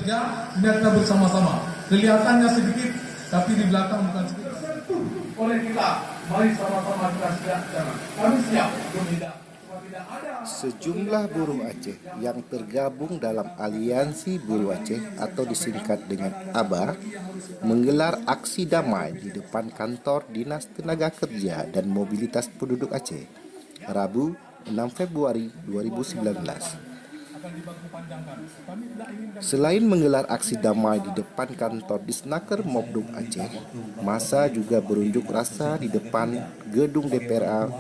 kerja, mereka bersama-sama. Kelihatannya sedikit, tapi di belakang bukan sedikit. Sentuh oleh kita. Mari sama-sama kita siap. Kami siap bertindak. Sejumlah buruh Aceh yang tergabung dalam Aliansi Buruh Aceh atau disingkat dengan ABA menggelar aksi damai di depan kantor Dinas Tenaga Kerja dan Mobilitas Penduduk Aceh, Rabu 6 Februari 2019. Selain menggelar aksi damai di depan kantor Disnaker Mobdum Aceh, massa juga berunjuk rasa di depan gedung DPRA,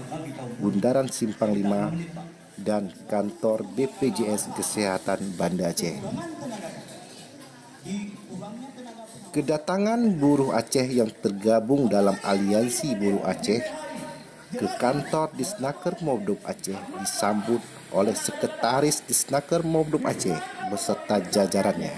Bundaran Simpang 5, dan kantor BPJS Kesehatan Banda Aceh. Kedatangan buruh Aceh yang tergabung dalam Aliansi Buruh Aceh ke kantor Disnaker Mobdum Aceh disambut oleh Sekretaris Disnaker Mobdum Aceh beserta jajarannya.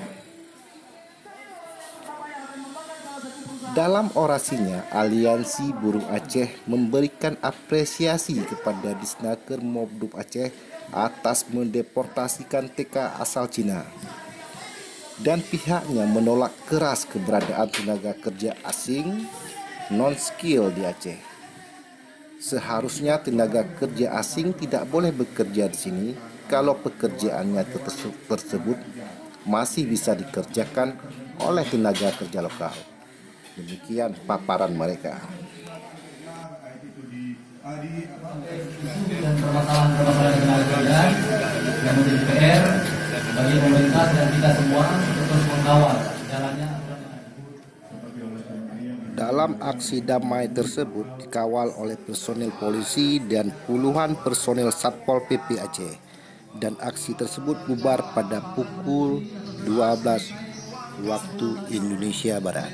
Dalam orasinya, Aliansi Buruh Aceh memberikan apresiasi kepada Disnaker Mobdum Aceh atas mendeportasikan TK asal Cina, dan pihaknya menolak keras keberadaan tenaga kerja asing non-skill di Aceh. Seharusnya tenaga kerja asing tidak boleh bekerja di sini kalau pekerjaannya tersebut masih bisa dikerjakan oleh tenaga kerja lokal. Demikian paparan mereka. Dan permasalahan-permasalahan tenaga kerja yang menjadi PR bagi pemerintah dan kita semua untuk terus mengawal jalannya. Dalam aksi damai tersebut dikawal oleh personel polisi dan puluhan personel Satpol PP Aceh, dan aksi tersebut bubar pada pukul 12 waktu Indonesia Barat.